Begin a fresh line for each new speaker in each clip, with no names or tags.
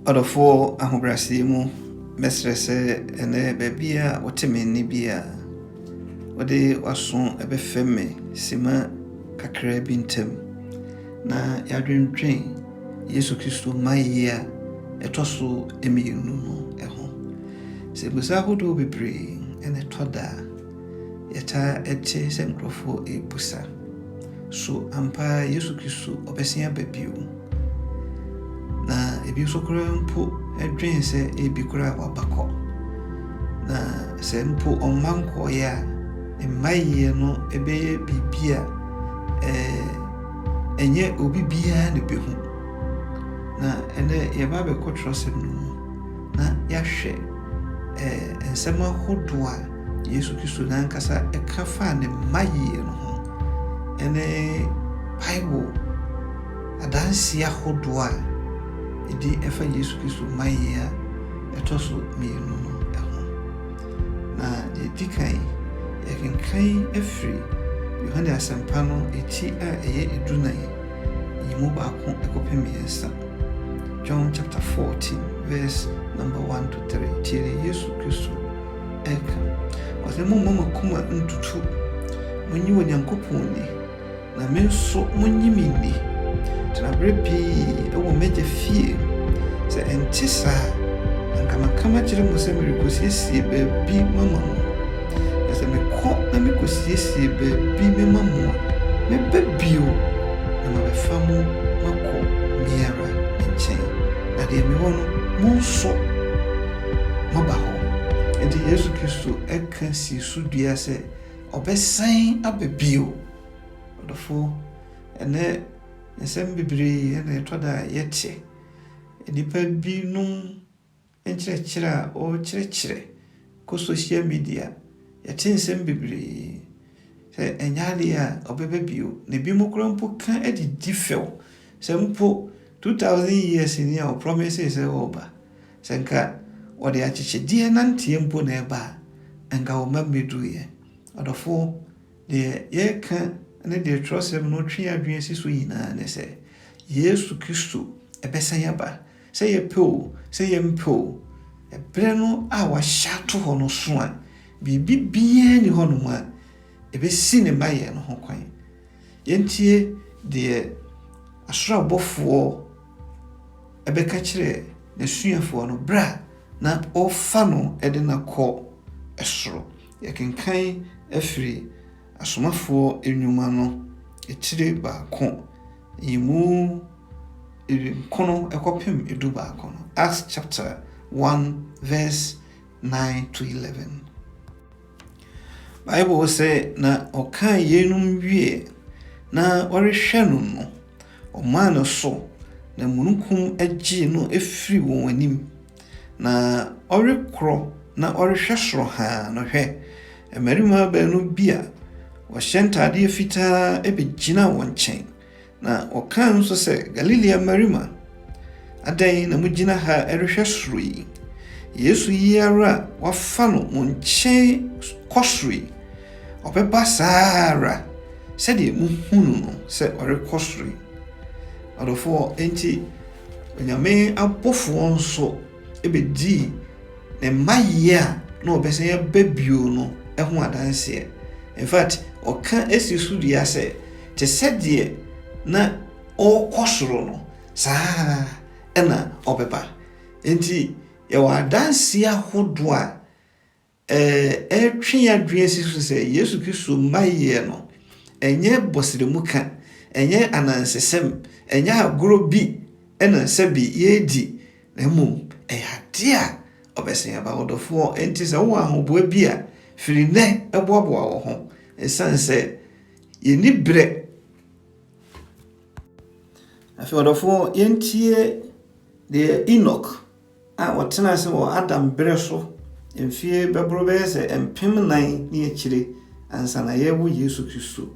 Odofo ahobrɛase mu mesrɛ sɛ ɛnɛ baabi a wote me nne bi a wode waso ɛbɛfɛ me sima kakra bi ntam na yɛadwendwen Yesu Kristo mayɛ a ɛtɔ so mmienu no ɛho. Sɛ busa ahodoɔ bebree ɛna ɛtɔ da yɛta ɛte sɛ nkurɔfoɔ ɛbusa so ampa Yesu Kristo ɔbɛsen aba bio na ebi nso koraa mpo ɛdwen sɛ ebi koraa wabakɔ na sɛ mpo ɔmma nkɔɔeɛ a ne mmayɛ no ɛbɛyɛ biribi a ɛnyɛ obi biara ne bɛhu na ɛnɛ yɛba bɛkɔ Twerɛsɛm no mu na yɛahwɛ nsɛm ahodoɔ a Yesu Kristo nankasa ɛka faa ne mmayɛ no ho ɛne Bible adansi ahodoɔ a ɛdi ɛfa Yesu Kristo mayɛ a ɛtɔ so mmienu no ɛho. Na yɛdi kan yɛkenkan afiri Yohane Asɛmpa no eti a ɛyɛ edunan yi mu baako ɛkɔpem mmiɛnsa. John chapter 14 verse number 1 to 3. Tiere Yesu Kristo ɛka ɔsɛ momma mo akoma ntutu monyi Onyankopɔn ni na me nso monyi me ni. Tenabere pii ɛwɔ m'Agya fie sɛ ɛnte saa anka maka makyerɛ mo sɛ merekɔsiesie baabi mama mo na sɛ mekɔ na mekɔsiesie baabi mema mo a mɛba bio na mabɛfa mo makɔ me ara nkyɛn na deɛ mewɔ no mo nso moba hɔ. Enti Yesu Kristo ɛka si so dua sɛ ɔbɛsan aba bio. Ɔdɔfo ɛnɛ nsɛm bebree ɛna ɛtɔ da yɛte nipa binom nkyerɛkyerɛ a ɔkyerɛkyerɛ kɔ social media yɛte nsɛm bebree sɛ ɛnyɛ adeɛ a ɔbɛba bio na bi mo koraa mpo ka adidi fɛw sɛ mpo 2000 years ni a ɔpromise sɛ ɔba sɛ nka ɔde akyekyedeɛ nanteɛ mpo na ɛba a nka ɔma mmɛduruyɛ. Ɔdɔfo deɛ yɛka ne deɛ Twerɛsɛm no twe adwene si so nyinaa ne sɛ Yesu Kristo ɛbɛsan aba sɛ yɛpɛ o sɛ yɛmpɛ o ɛberɛ no a wahyɛ ato hɔ no so a biribi biara ni hɔ nom a ɛbɛsi ne mmayɛ no ho kwan. Yɛntie deɛ asoro abɔfoɔ ɛbɛka kyerɛ n'asuafoɔ no berɛ a na ɔfa no ɛde no kɔ ɛsoro. Yɛkenkan afiri asomafoɔ nnwuma no etire baako yimu nkono ɛkɔpem edu baako no. Acts chapter 1 verse 9 to 11. Bible sɛ na ɔka yenum wie na ɔrehwɛ no no ɔmaa no so na mununkum agye no efiri wɔn anim na ɔrekorɔ na ɔrehwɛ soro haa no hwɛ mmarima baanu bi a wɔhyɛ ntadeɛ fitaa ɛbɛgyina wɔn nkyɛn na ɔka nso sɛ Galilea mmarima adɛn na mugyina ha ɛrehwɛ soro yi? Yesu yi ara wafa no mo nkyɛn kɔ soro yi ɔbɛba saa ara sɛdeɛ muhunu no sɛ ɔrekɔ soro yi. Ɔdɔfoɔ enti Onyame abɔfoɔ nso ɛbɛdii ne mmayɛ a na ɔbɛsan aba bio no ɛho adanseɛ. In fact ɔka esi so dua sɛ te sɛdeɛ na ɔkɔ soro no saa ɛna ɔbɛba. Enti yɛwɔ adanseɛ ahodoɔ a ɛtwe adwene si so sɛ Yesu Kristo mmayɛ no ɛnyɛ bɔsrɛmu ka ɛnyɛ anansesɛm ɛnyɛ agorɔ bi ɛna sɛbi yɛdi na mmom ɛyɛ adeɛ a ɔbɛsan aba. Ɔdɔfoɔ enti sɛ wowɔ ahoboa bi a firi nnɛ ɛboaboa wɔ ho ɛsiane sɛ yɛni berɛ. Afei ɔdɔfoɔ yɛntie deɛ Enoch a ɔtena ase wɔ Adam berɛ so mfie bɛboro bɛyɛ sɛ mpem 9 ne akyire ansa na yɛwɔ Yesu Kristo.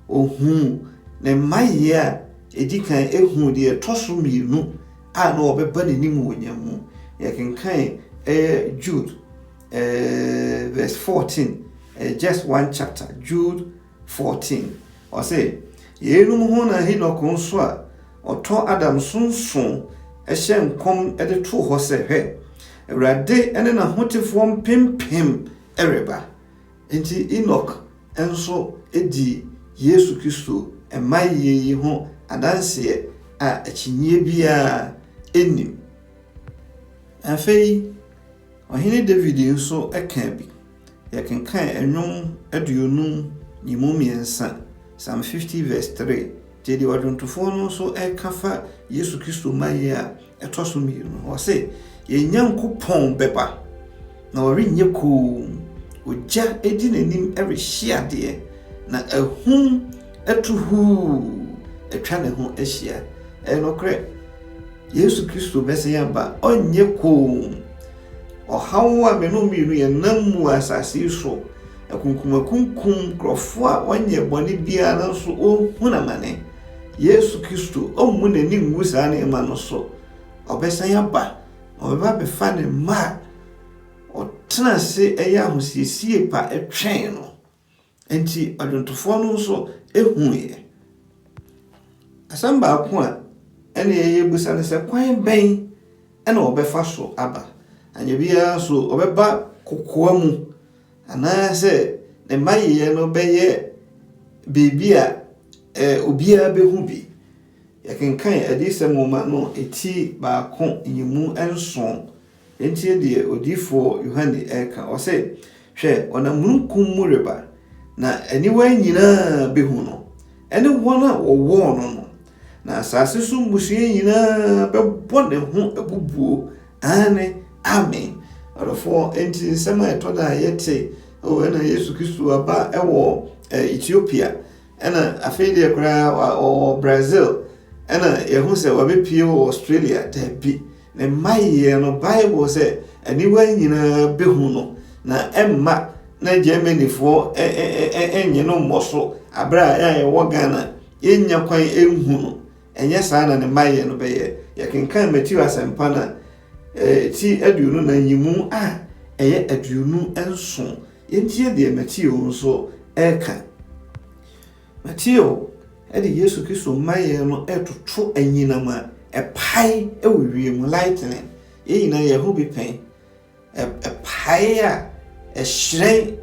Ɔhu ne mmayɛ a ɛdi kan ɛhu deɛ ɛtɔ so mmienu a na ɔbɛba n'anim wɔ nyamu. Yɛkenkan Jude verse 14 just one chapter, Jude 14. Or say, Yenum hona Enoch nso a ɔtɔ Adam sonson ɛhyɛ nkɔm ɛde to hɔ sɛ hwɛ Awurade ɛne n'ahotefoɔ mpempem ɛreba nti Enoch ɛnso ɛdi Yesu Kristo ɛmayɛ yi ho adanseɛ a akyinnyɛ biara ɛnim. Afei ɔhene David nso ɛka bi yɛkenkan ɛnwom 53 Psalm 50 verse 3 Jadi wadwontofoɔ no nso ɛka fa Yesu Kristo mayɛ a ɛtɔ so mmienu wɔ sɛ yɛn Nyankopɔn bɛba na ɔrenyɛ koom ogya edi n'anim ɛrehye adeɛ na ahum ɛtuhuu atwa ne ho ahyia ɛnokorɛ Yesu Kristo bɛsɛ yɛba ɔnyɛ koom ɔhaw a meno mmienu yɛnam mu asase so akunkumakunkum krɔfo a wɔnyɛ bɔne biara nso ɔhu namane Yesu Kristo ɔmmu n'anim ngu saa nneɛma no so ɔbɛsɛ yɛba ɔbɛba bɛfa ne mma ɔtena ase ɛyɛ ahosiesie pa ɛtwɛn no enti adwontofoɔ no nso ɛhuiɛ. Asɛm baako a ɛne yɛyɛ busa ne sɛ kwan bɛn ɛna ɔbɛfa so aba anya biara so ɔbɛba kokoa mu anaasɛ ne mayɛ no bɛyɛ biribi a obiara bɛhu bi. Yɛkenkan adisɛm nwoma no eti baako nyimu nson enti deɛ odiyifoɔ Yohane ɛka ɔsɛ hwɛ ɔnamununkum mu reba na aniwa nyinaa bɛhu no ɛne wɔn a wɔwɔ no no na asase so mmusua nyinaa bɛbɔ ne ho abubuo ane amen. Ɔdɔfoɔ enti nsɛm a ɛtɔ da yɛte ɛna Yesu Kristo aba ɛwɔ Ethiopia ɛna afei deɛ koraa ɔwɔ Brazil ɛna yɛhu sɛ wabɛpie wɔ Australia dabi ne mayɛ no Bible sɛ aniwa nyinaa bɛhu no na ɛmma na Germanyfoɔ ɛnyɛ no mmɔ so abra a yɛwɔ Ghana yɛnya kwan ɛnhu no ɛnyɛ saa na ne mayɛ no bɛyɛ. Yɛkenkan Matthew asɛmpa na ti aduonu na nyimu a ɛyɛ aduonu nson yɛntie deɛ Matthew nso ɛka. Matthew ɛde Yesu Kristo mayɛ no ɛtoto anyinam a ɛpae ɛwɔ wiem lightning yɛnyina yɛho bi pɛn ɛpae a ɛhyerɛn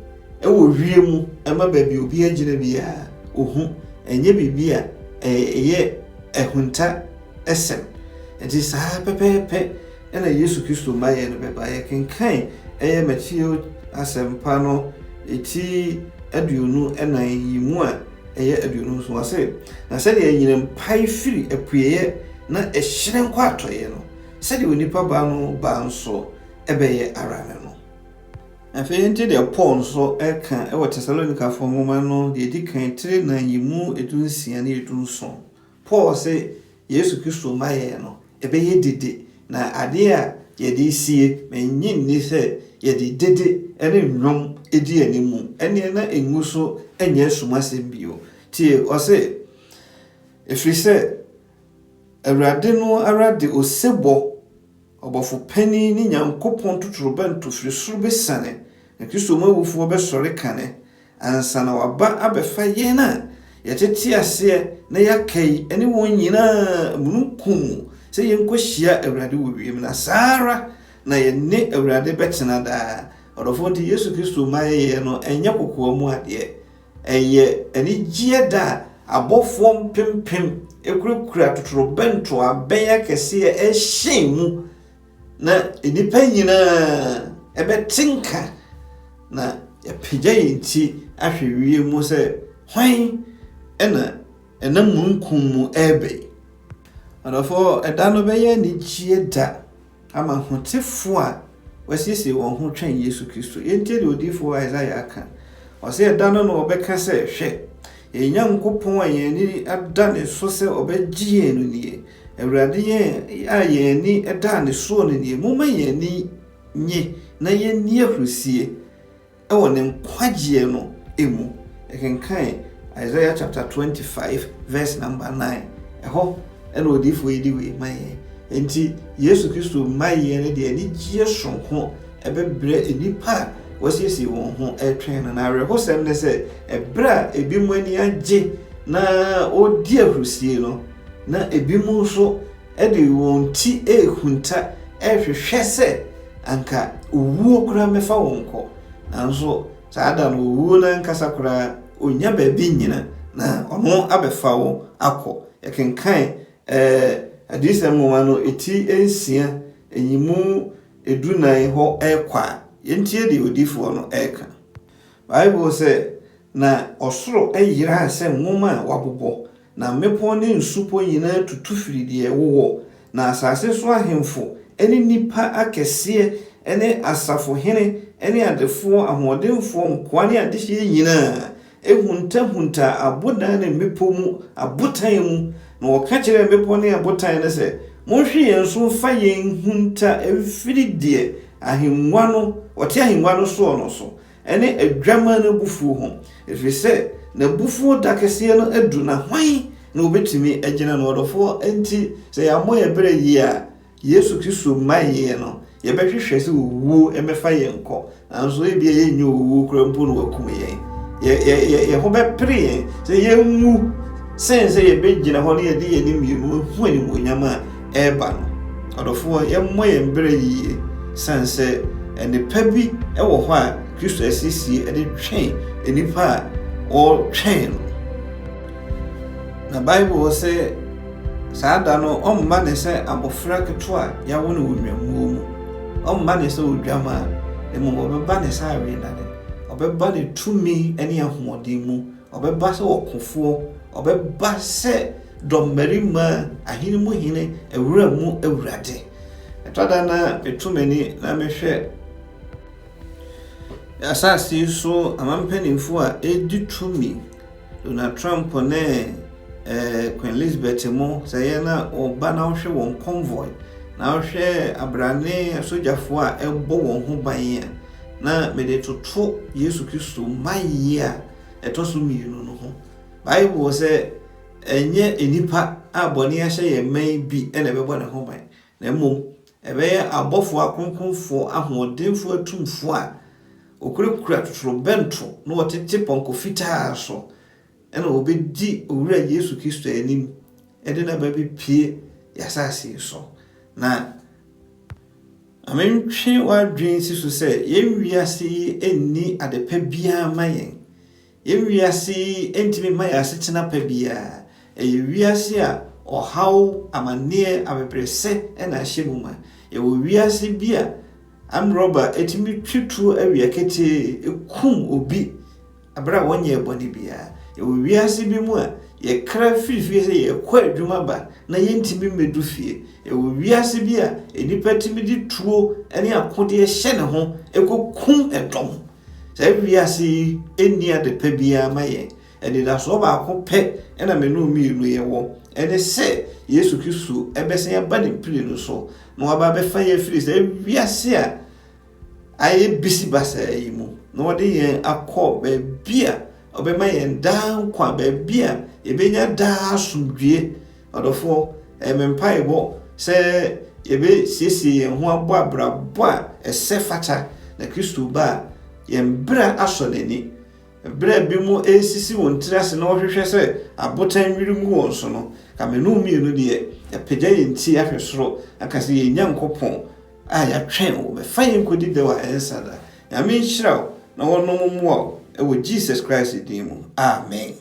ɛwɔ wiem ɛma baabi obi agyina biara ohu ɛnyɛ biribi a ɛyɛ ɛhunta ɛsɛm ɛnti saa pɛpɛɛpɛ ɛna Yesu Kristo mayɛ no bɛba. Yɛkenkan ɛyɛ Matthew asɛmpa no eti aduonu ɛnan yi mu a ɛyɛ aduonu nso wase na sɛdeɛ anyinam pae firi apueɛ na ɛhyerɛn kɔ atɔeɛ no sɛdeɛ onipa ba no ba nso ɛbɛyɛ ara ne no. Afei nti deɛ Paul nso ɛka ɛwɔ Tesalonikafoɔ nwoma no deɛ di kan 3:9-16 ne 17. Paul sɛ Yesu Kristo mayɛ no ɛbɛyɛ dede na adeɛ a yɛde sie menyi nni sɛ yɛde dede ɛne nnwom edi animu ɛne na engu so ɛnyɛ sumasɛm bio tie ɔsɛ ɛfiri sɛ Awurade no ara de osebɔ ɔbɔfo pani ne Nyankopɔn totorobɛnto firi soro bɛsane na Kristo mu awufoɔ bɛsɔre kane ansa na waba abɛfa yɛn a yɛtete aseɛ na yɛakai ɛne wɔn nyinaa mununkum sɛ yɛnkɔhyia Awurade wɔ wiem na saara na yɛne Awurade bɛtena daa. Ɔdɔfoɔ nti Yesu Kristo mayɛ no ɛnyɛ kokoa mu adeɛ ɛyɛ anigyeɛ da abɔfoɔ mpempem ɛkurakura totorobɛnto abɛn akɛseɛ ɛhyɛn mu na nnipa nyinaa ɛbɛtenka na yɛpagya yɛn ti ahwɛ wie mu sɛ hwan ɛna ɛnam mununkum mu ɛbɛn. Ɔdɔfoɔ ɛda no bɛyɛ anigyeɛ da ama hotefoɔ a wasiesie wɔn ho twɛn Yesu Kristo. Yɛntie deɛ odiyifoɔ Isaiah aka ɔsɛ ɛda no na ɔbɛka sɛ hwɛ yɛn Nyankopɔn a yɛn ani ada ne so sɛ ɔbɛgye yɛn no nie Awurade yɛn a yɛn ani ɛda ne soɔ no nie momma yɛn ani nye na yɛnni ahurisie ɛwɔ ne nkwagyeɛ no emu. Yɛkenkan Isaiah chapter 25 verse number 9 ɛhɔ ɛna odiyifoɔ yi di wei ma yɛn. Enti Yesu Kristo mayɛ no deɛ anigyeɛ sonko ɛbɛbrɛ nnipa a wasiesie wɔn ho ɛtwɛn no na awerɛhosɛm ne sɛ ɛberɛ a ebi mu ani agye na ɔdi ahurisie no na ebi mu nso ɛde wɔn ti ehunta ɛhwehwɛ sɛ anka owuo kura mɛfa wɔn kɔ nanso saa da no owuo na nkasa kura onya baabi nyina na ɔno abɛfa wɔn akɔ yɛkenkan adisɛm nwoma no eti ensia enyimu edunan hɔ ɛkwa yɛntie de odifoɔ no ɛka Bible sɛ na ɔsoro ɛyira sɛ nwoma a wabobɔ na mmepɔ ne nsupo nyinaa tutu firi deɛ ɛwowɔ na asase so ahemfo ɛne nipa akɛseɛ ɛne asafohene ɛne adefoɔ ahoɔdenfoɔ nkoa ne adehyeɛ nyinaa ehunta abodan ne mmepɔ mu abotan mu na wɔka kyerɛ mmepɔ ne abotan no sɛ monhwe yɛn so fa yɛn hunta ɛfiri deɛ ahengua no wɔte ahengua no soɔ no so ɛne adwama no bufuo ho ɛfiri sɛ na bufuo da kɛseɛ no adu na hwan na obetumi agyina no ɔdɔfoɔ enti sɛ yɛamɔ yɛ berɛ yi a Yesu Kristo mayɛ no yɛbɛhwehwɛ sɛ owuo ɛmɛfa yɛn kɔ nanso ebia yɛnyɛ owuo kora mpo no wakum yɛn yɛ ho bɛpere yɛn sɛ yɛnwu sɛn sɛ yɛbɛgyina hɔ no yɛde yɛn mmienu hu animuonyam a ɛreba no ɔdɔfoɔ yɛmmɔ yɛn berɛ yie san sɛ nipa bi ɛwɔ hɔ a Kristo asiesie ɛde twɛn nipa a ɔtwɛn no na Bible sɛ saa da no ɔmma ne sɛ abɔfra ketewa yawo ne onwamuo mu ɔmma ne sɛ odwama mmom ɔbɛba ne sɛ awenade ɔbɛba ne tumi ne ahoɔden mu ɔbɛba sɛ ɔkofoɔ ɔbɛba sɛ dɔmmarima ahene mu hene awura mu awurade ɛtɔda na metumani na mehwɛ asase so amampanimfo a ɛdi tumi Donald Trump ne Queen Elizabeth mo sɛ yɛ na ɔba na ɔhwɛ wɔn convoy na ɔhwɛ abrane sogyafoɔ a ɛbɔ wɔn ho ban a na mede toto Yesu Kristo mayi a ɛtɔ so mmienu no ho Bible sɛ ɛnyɛ enipa a bɔne ahyɛ yɛn man bi ɛna ɛbɛbɔ ne ho ban na mmom ɛbɛyɛ abɔfoɔ akonkonfoɔ ahoɔdenfoɔ atumfoɔ a okurakura totorobɛnto na wɔtete pɔnkɔ fitaa so ɛna obɛdi owura Yesu Kristo anim ɛde na ba bi pie yasase so na amentwe wadwen si so sɛ yɛn wiase yi enni adepa biara ma yɛn wiase yi entimi ma yɛ asetena pa biara ɛyɛ wiase a ɔhaw amanneɛ abebrɛsɛ ɛna ahyɛ mu ma yɛwɔ wiase bi a amrɔba etimi twituo awia ketee ekum obi abra wɔnyɛ bɔne biara yɛwɔ wiase bi mu a yɛkra firifie sɛ yɛkɔ adwuma ba na yɛntimi medu fie yɛwɔ wiase bi a enipa timi di tuo ɛne akode hyɛ ne ho ekokum ɛdɔm sɛ wiase enni adepa biara ma yɛn ɛde da so baako pɛ ɛna menu mmienu yɛwɔ ɛne sɛ Yesu Kristo ɛbɛsɛn aba ne mpire no so na waba bɛfa yɛ firi sɛ wiase a ayɛ bisi basa yi mu na wɔde yɛn akɔ baabi a ɔbɛma yɛn daa nkwa baabi a yɛbɛnya daa asomdwie ɔdɔfoɔ ɛmempa ɛbɔ sɛ yɛbɛsiesie yɛn ho abɔ abrabɔ a ɛsɛ fata na Kristo ba a yɛn bra asɔ n'ani bra bi mu esisi wɔn tirase na wɔhwehwɛ sɛ abotan nwiri ngu wɔn so no kamenu mmienu deɛ yɛpagya yɛn ti ahwɛ soro aka sɛ yɛn Nyankopɔn a yɛatwɛn wo bɛfa yɛn kɔdi dɛ wɔ ɛnsa da nyame nhyira wo na wɔnom mmoa wo ɛwɔ Jesus Christ din mu amen.